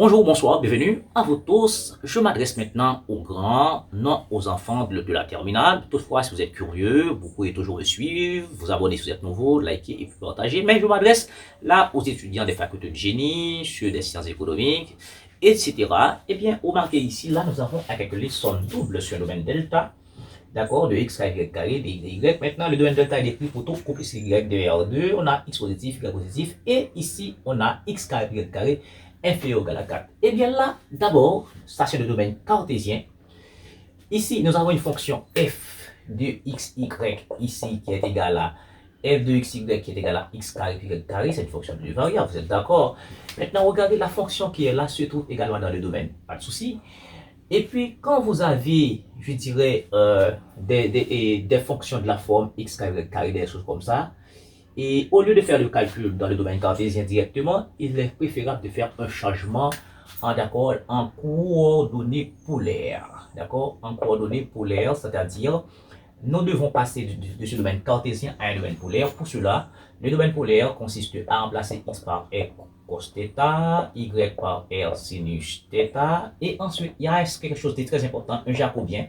Bonjour, bonsoir, bienvenue à vous tous. Je m'adresse maintenant aux grands, non aux enfants de la terminale. Toutefois, si vous êtes curieux, vous pouvez toujours me suivre, vous abonner si vous êtes nouveau, liker et puis partager. Mais je m'adresse là aux étudiants des facultés de génie, ceux des sciences économiques, etc. Eh bien, remarquez ici, là, nous avons quelques leçons doubles sur le domaine delta. D'accord, de x carré, y carré, de y. Maintenant, le domaine delta est décrit pour tout copier y de R2. On a x positif, y positif. Et ici, on a x carré, y carré inférieur ou égal à 4. Et bien là, d'abord, ça c'est le domaine cartésien. Ici, nous avons une fonction f de xy ici qui est égale à f de xy qui est égale à x carré plus y carré. C'est une fonction de variable, vous êtes d'accord? Maintenant, regardez la fonction qui est là, se trouve également dans le domaine. Pas de souci. Et puis, quand vous avez, je dirais, des fonctions de la forme x carré, carré, des choses comme ça, et au lieu de faire le calcul dans le domaine cartésien directement, il est préférable de faire un changement en coordonnées polaires. D'accord? En coordonnées polaires, c'est-à-dire, nous devons passer de ce domaine cartésien à un domaine polaire. Pour cela, le domaine polaire consiste à remplacer x par r cos θ, y par r sinus θ, et ensuite, il y a quelque chose de très important, un jacobien,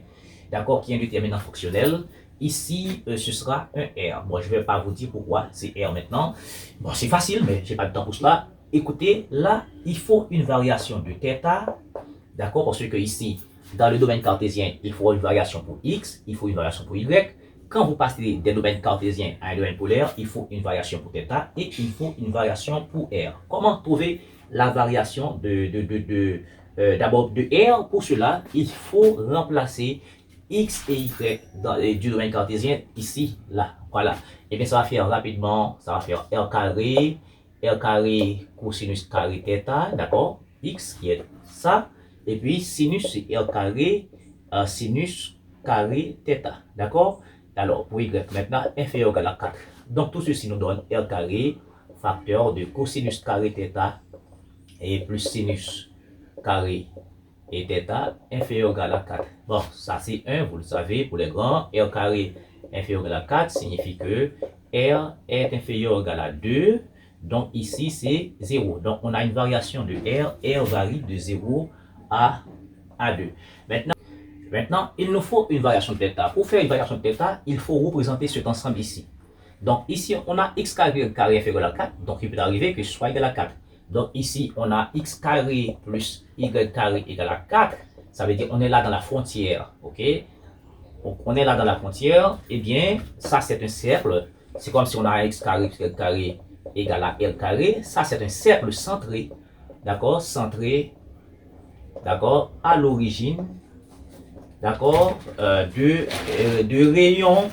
d'accord, qui est un déterminant fonctionnel. Ici, ce sera un R. Moi, je ne vais pas vous dire pourquoi c'est R maintenant. Bon, c'est facile, mais je n'ai pas de temps pour cela. Écoutez, là, il faut une variation de θ, d'accord, parce que ici, dans le domaine cartésien, il faut une variation pour X, il faut une variation pour Y. Quand vous passez des domaines cartésiens à un domaine polaire, il faut une variation pour θ et il faut une variation pour R. Comment trouver la variation d'abord de R? Pour cela, il faut remplacer x et y du domaine cartésien ici, là, voilà. Et bien ça va faire rapidement, ça va faire r carré cosinus carré θ, d'accord, x qui est ça, et puis sinus c'est r carré sinus carré θ, d'accord. Alors pour y maintenant inférieur ou égal à 4, donc tout ceci nous donne r carré facteur de cosinus carré θ et plus sinus carré et θ inférieur ou égal à 4. Bon, ça c'est 1, vous le savez, pour les grands, r carré inférieur ou égal à 4 signifie que r est inférieur ou égal à 2, donc ici c'est 0. Donc on a une variation de r varie de 0 à 2. Maintenant, il nous faut une variation de θ. Pour faire une variation de θ, il faut représenter cet ensemble ici. Donc ici, on a x carré inférieur à 4, donc il peut arriver que ce soit égal à 4. Donc ici, on a x carré plus y carré égal à 4. Ça veut dire qu'on est là dans la frontière. Ok? Donc on est là dans la frontière. Eh bien, ça c'est un cercle. C'est comme si on a x carré plus y carré égal à l carré. Ça c'est un cercle centré. D'accord? Centré. D'accord? À l'origine. D'accord? De rayon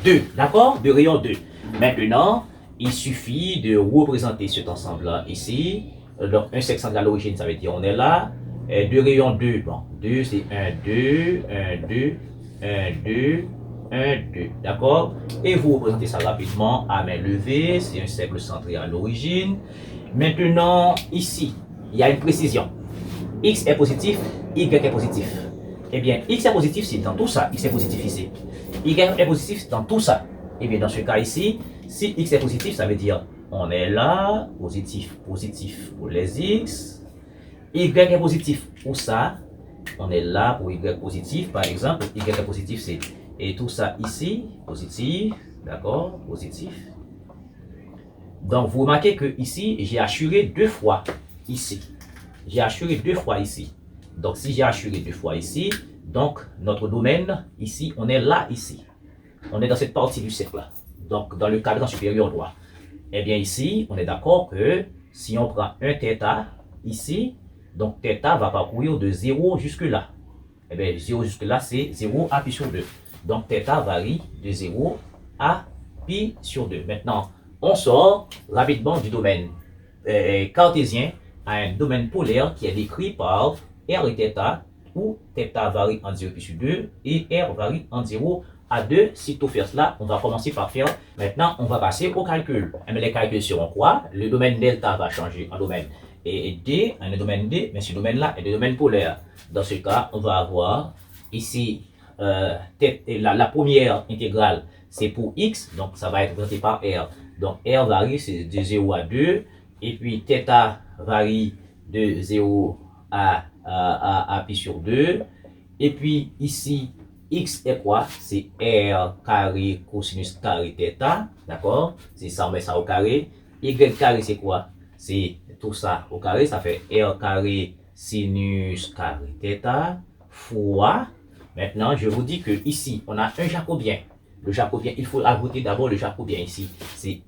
2. D'accord? De rayon 2. Maintenant, il suffit de représenter cet ensemble-là ici. Donc, un cercle central à l'origine, ça veut dire on est là. De rayon 2, bon, 2 c'est 1, 2, 1, 2, 1, 2, 1, 2. D'accord? Et vous représentez ça rapidement à main levée. C'est un cercle centré à l'origine. Maintenant, ici, il y a une précision. X est positif, Y est positif. Eh bien, X est positif, c'est dans tout ça. X est positif ici. Y est positif dans tout ça. Eh bien, dans ce cas ici, si X est positif, ça veut dire on est là, positif, positif pour les X. Y est positif pour ça. On est là pour Y positif, par exemple. Y est positif, c'est et tout ça ici, positif. D'accord, positif. Donc, vous remarquez que ici, j'ai assuré 2 fois ici. J'ai assuré 2 fois ici. Donc, si j'ai assuré 2 fois ici, donc notre domaine, ici, on est là, ici. On est dans cette partie du cercle là. Donc, dans le cadran supérieur droit. Eh bien, ici, on est d'accord que si on prend un θ ici, donc θ va parcourir de 0 jusque là. Eh bien, 0 jusque là, c'est 0 à pi sur 2. Donc, θ varie de 0 à pi sur 2. Maintenant, on sort rapidement du domaine cartésien à un domaine polaire qui est décrit par r et θ, où θ varie en 0 pi sur 2 et r varie en 0 à 2. Si tout faire cela, on va commencer par faire. Maintenant, on va passer au calcul. Mais les calculs seront quoi? Le domaine delta va changer en domaine D, un domaine D, mais ce domaine-là est le domaine polaire. Dans ce cas, on va avoir ici la première intégrale, c'est pour x, donc ça va être représenté par r. Donc r varie de 0 à 2, et puis θ varie de 0 à pi sur 2. Et puis ici, x est quoi? C'est r carré cosinus carré θ, d'accord? C'est ça, on met ça au carré. Y carré, c'est quoi? C'est tout ça au carré, ça fait r carré sinus carré θ fois. Maintenant, je vous dis que ici, on a un jacobien. Le jacobien, il faut ajouter d'abord le jacobien ici. C'est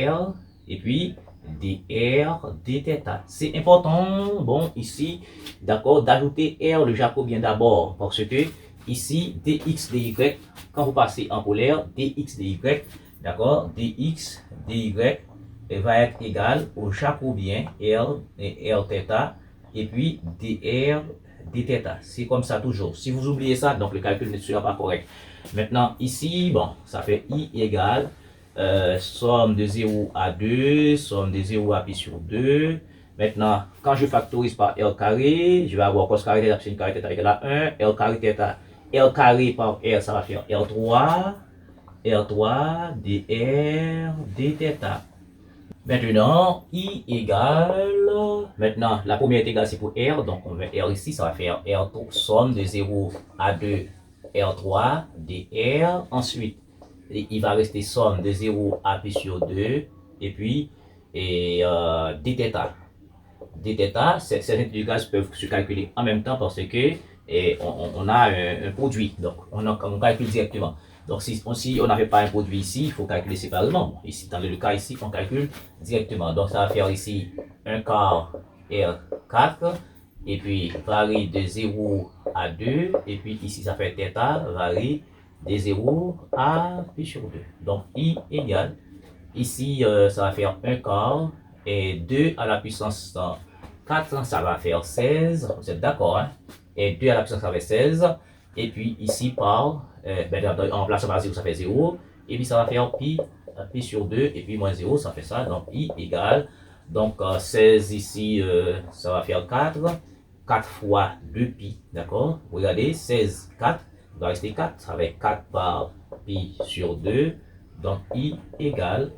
r et puis dr dθ. C'est important, bon, ici, d'accord, d'ajouter r le jacobien d'abord parce que ici, dx dy, quand vous passez en polaire, dx dy, d'accord, dx dy va être égal au jacobien r et r θ et puis dr dθ. C'est comme ça toujours. Si vous oubliez ça, donc le calcul ne sera pas correct. Maintenant, ici, bon, ça fait i égale somme de 0 à 2, somme de 0 à pi sur 2. Maintenant, quand je factorise par r carré, je vais avoir cos carré θ sin carré θ égale à 1, r carré θ, r carré par r, ça va faire r3 dr dθ. Maintenant, i égale, maintenant la première est égale c'est pour r, donc on met r ici, ça va faire r somme de 0 à 2, r3 dr. Ensuite, il va rester somme de 0 à pi sur 2, et puis dθ. Dθ, ces intégrales peuvent se calculer en même temps parce que on a un produit, donc on calcule directement. Donc si on n'avait pas un produit ici, il faut calculer séparément. Bon, ici, dans le cas ici, on calcule directement. Donc ça va faire ici 1 quart R4, et puis varie de 0 à 2, et puis ici ça fait θ, varie de 0 à pi sur 2. Donc I égale, ici ça va faire 1 quart, et 2 à la puissance 4, ça va faire 16, vous êtes d'accord, hein? Et 2 à la puissance ça fait 16, et puis ici par, en remplaçant par 0 ça fait 0, et puis ça va faire pi sur 2, et puis moins 0 ça fait ça, donc I égale, donc 16 ici ça va faire 4, 4 fois 2 pi, d'accord? Regardez, 16, 4, il va rester 4, ça va être 4 par pi sur 2, donc I égale